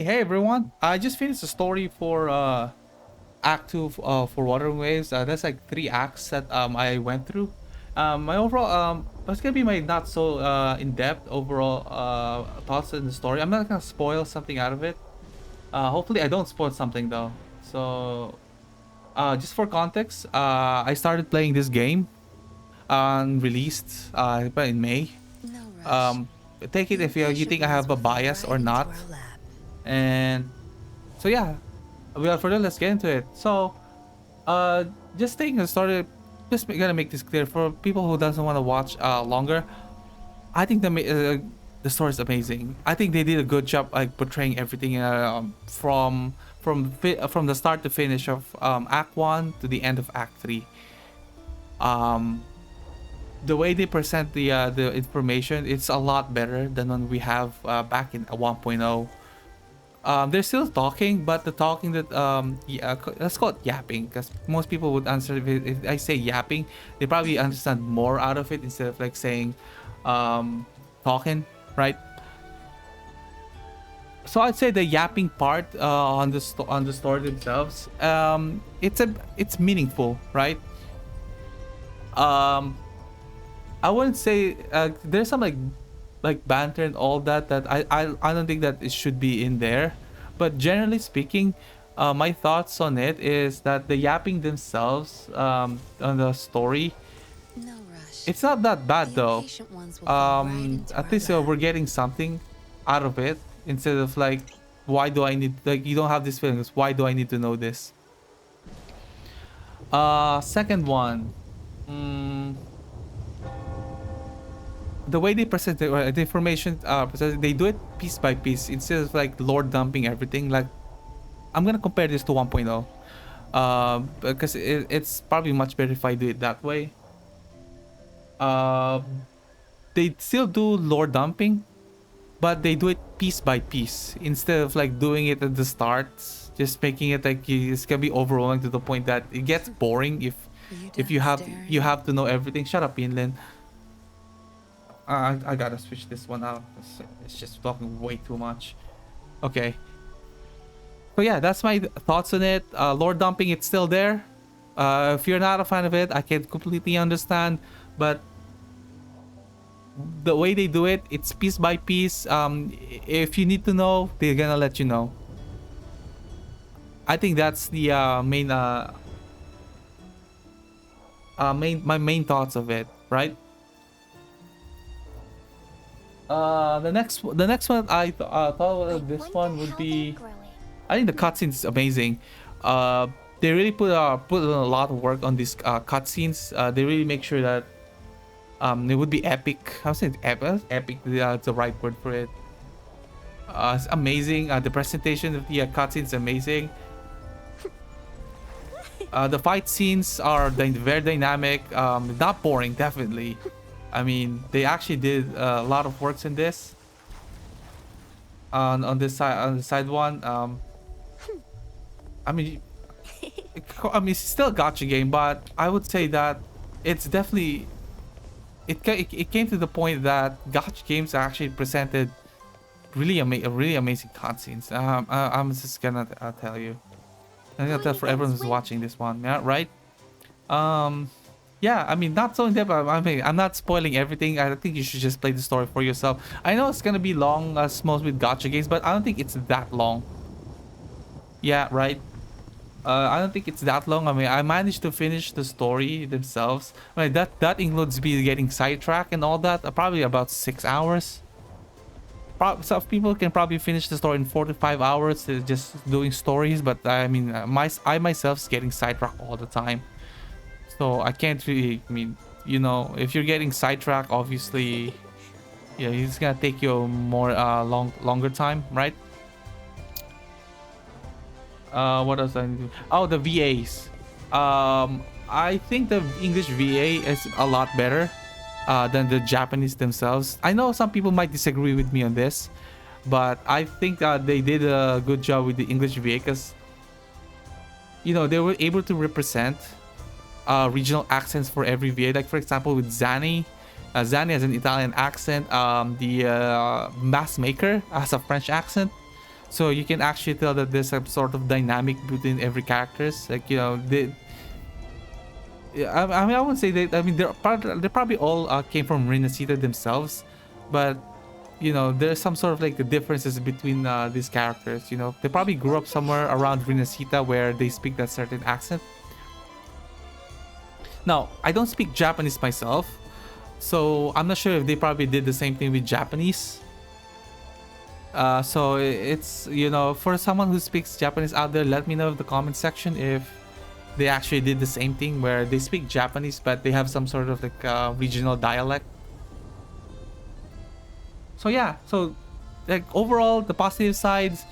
Hey everyone, I just finished the story for Act 2 for Wuthering Waves. That's like 3 acts that I went through. My overall that's gonna be my not so in-depth overall thoughts in the story. I'm not gonna spoil something out of it. Hopefully I don't spoil something though. So just for context, I started playing this game released in May. No rush. Um, Take it The if you impatient think I ones have a will fit bias right or into not. our lab. And so yeah, without further, let's get into it. So, uh, just taking a story, gonna make this clear for people who doesn't want to watch longer. I think the story is amazing. I think they did a good job like portraying everything from the start to finish of Act One to the end of Act Three. Um, the way they present the information, it's a lot better than when we have back in 1.0. They're still talking, but the talking that yeah, let's call it yapping, because most people would answer if I say yapping, they probably understand more out of it instead of like saying um, talking, right? So I'd say the yapping part on on the story themselves, it's meaningful, right? Um, I wouldn't say there's some like banter and all that I don't think that it should be in there, but generally speaking, my thoughts on it is that the yapping themselves on the story, No rush. it's not that bad The though. impatient ones will fit right into At our least lab. we're getting something out of it instead of like, why do I need, like, you don't have this feeling, it's why do I need to know this. Second one, mm, the way they present the information, they do it piece by piece instead of like lord dumping everything. Like, I'm gonna compare this to 1.0, because it's probably much better if I do it that way. uh, they still do lord dumping, but they do it piece by piece instead of like doing it at the start, just making it like it's gonna be overwhelming to the point that it gets boring You if done you staring? have to know everything. Shut up, Inland. I gotta switch this one out. It's just talking way too much. Okay. So yeah, that's my thoughts on it. Lore dumping, it's still there. If you're not a fan of it, I can completely understand. But the way they do it, it's piece by piece. If you need to know, they're gonna let you know. I think that's the main thoughts of it, right? The next one thought I of this wonder one would how they're be, growing. I think the cutscenes is amazing. Uh, they really put in a lot of work on these cutscenes. They really make sure that it would be epic. I would say epic. Epic, it's the right word for it. It's amazing. The presentation of the cutscenes is amazing. The fight scenes are very dynamic. Not boring, definitely. I mean, they actually did a lot of works in this. On this side, on the side one. I mean, it's still a gotcha game, but I would say that it's definitely it came to the point that gotcha games actually presented really amazing cutscenes. I'm just gonna tell you. I'm gonna tell Going for everyone against who's wind. watching this one, yeah, right? Um, yeah, I mean, not so in depth. I mean, I'm not spoiling everything. I think you should just play the story for yourself. I know it's gonna be long, as most with gotcha games, but I don't think it's that long. Yeah, right. I don't think it's that long. I mean, I managed to finish the story themselves. I mean, that includes me getting sidetracked and all that. Probably about 6 hours. Some people can probably finish the story in 4 to 5 hours, just doing stories. But I mean, I myself is getting sidetracked all the time. So I can't really. I mean, if you're getting sidetracked, obviously, yeah, it's gonna take you more longer time, right? What else I need to? Oh, the VAs. I think the English VA is a lot better than the Japanese themselves. I know some people might disagree with me on this, but I think they did a good job with the English VA because they were able to represent regional accents for every VA. Like for example, with Zanny. Zanny has an Italian accent. The Mask Maker has a French accent. so you can actually tell that there's some sort of dynamic between every characters. Like, you know, yeah, I mean, I wouldn't say that. I mean, they probably all came from Rinasita themselves, but you know, there's some sort of like the differences between these characters. You know, they probably grew up somewhere around Rinasita where they speak that certain accent. Now, I don't speak Japanese myself, so I'm not sure if they probably did the same thing with Japanese. So it's, you know, for someone who speaks Japanese out there, let me know in the comment section if they actually did the same thing where they speak Japanese but they have some sort of like regional dialect. So yeah, so like overall the positive sides,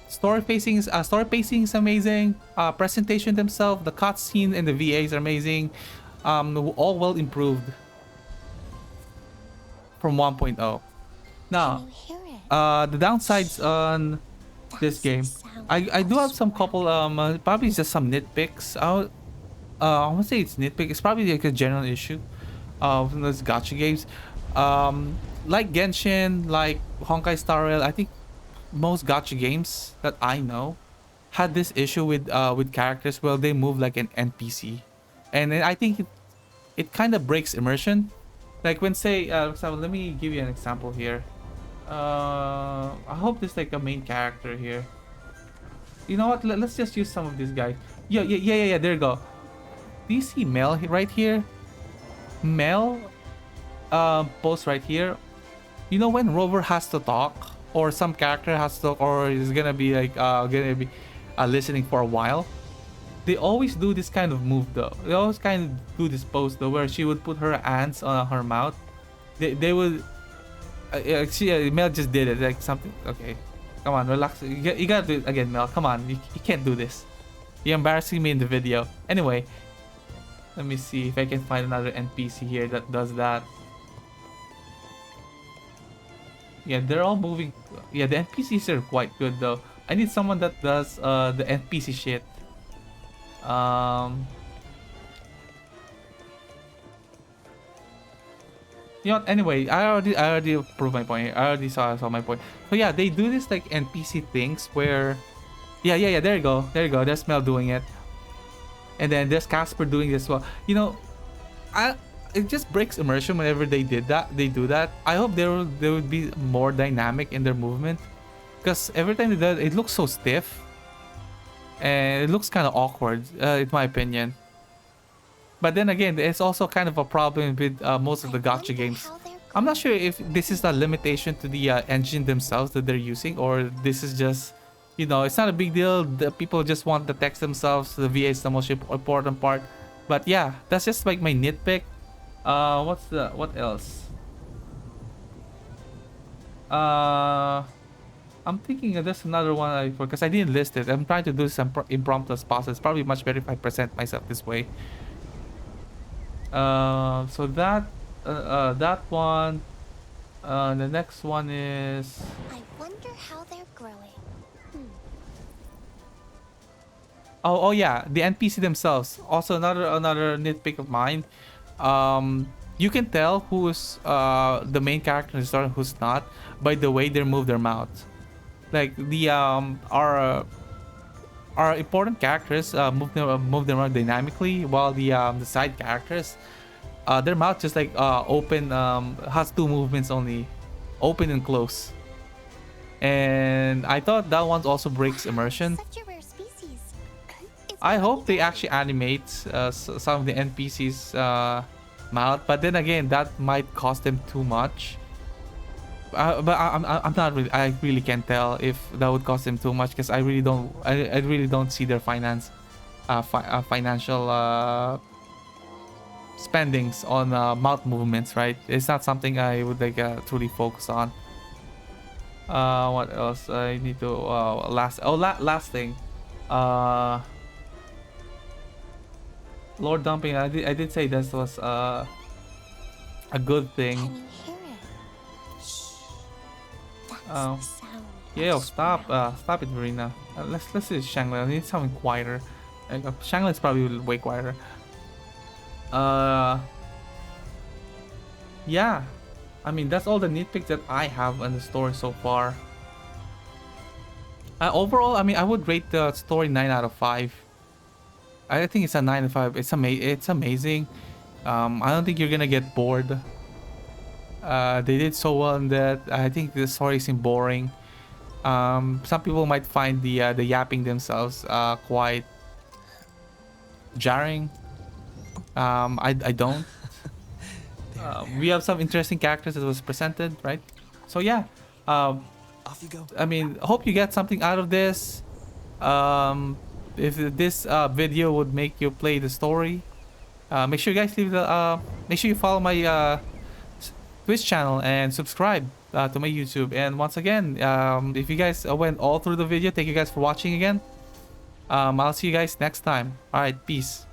story pacing is amazing, presentation themselves, the cutscene and the VAs are amazing, all well improved from 1.0. Now, the downsides on this game, I do have some couple probably just some nitpicks. I won't say it's nitpick. It's probably like a general issue of those gacha games. Like Genshin, like Honkai Star Rail, I think most gacha games that I know had this issue with characters where they move like an NPC, and then I think it kind of breaks immersion. Like when say, so let me give you an example here. I hope this like a main character here. You know what? Let's just use some of these guys. Yeah. There you go. Do you see Mel right here? Mel, post right here. You know when Rover has to talk, or some character has to talk, or is gonna be like listening for a while. They always do this kind of move though. They always kind of do this pose though, where she would put her hands on her mouth. They would. Mel just did it like something. Okay, come on, relax. You gotta do it again, Mel. Come on, you can't do this. You're embarrassing me in the video. Anyway, let me see if I can find another NPC here that does that. Yeah, they're all moving. Yeah, the NPCs are quite good though. I need someone that does the NPC shit. You know what? Anyway, I already proved my point. I already saw my point. So yeah, they do this like NPC things where, yeah. There you go. There's Mel doing it, and then there's Casper doing this as well. You know, it just breaks immersion whenever they do that. I hope there would be more dynamic in their movement, because every time they do it looks so stiff, and it looks kind of awkward, in my opinion. But then again, it's also kind of a problem with most of the gacha games. I'm not sure if this is a limitation to the engine themselves that they're using, or this is just, you know, it's not a big deal. The people just want the text themselves. The VA is the most important part. But yeah, that's just like my nitpick. What else? I'm thinking there's another one because I didn't list it. I'm trying to do some impromptu as possible. It's probably much better if I present myself this way. So that one. The next one is. I wonder how they're growing. Oh yeah, the NPC themselves. Also another nitpick of mine. You can tell who's the main character in the story, who's not, by the way they move their mouth. Like the our important characters move their mouth dynamically, while the side characters, their mouth just like open, has two movements only, open and close. And I thought that one also breaks immersion. Such a rare species. I hope they actually animate some of the NPCs mouth, but then again, that might cost them too much. But I'm not really. I really can't tell if that would cost them too much, because I really don't. I really don't see their financial spendings on mouth movements. Right? It's not something I would like truly focus on. What else? I need to last thing. Lord dumping. I did say this was a good thing. Can you hear it? Shh. That's Oh. the sound. Yeah, of stop Shangri-La. stop it, Marina. Let's see Shangri-La. I need something quieter. Shangri-La is probably way quieter. Yeah. I mean, that's all the nitpicks that I have on the story so far. Overall, I mean, I would rate the story 9 out of 5. I think it's a 9 out of 5. It's amazing. I don't think you're gonna get bored. They did so well in that. I think the story isn't boring. Some people might find the yapping themselves quite jarring. I don't. There, We there. have some interesting characters that was presented, right? So yeah. Um, Off you go. I mean, hope you get something out of this. Um, if this video would make you play the story, make sure you guys make sure you follow my Twitch channel and subscribe to my YouTube. And once again, if you guys went all through the video, thank you guys for watching again. I'll see you guys next time. All right, peace.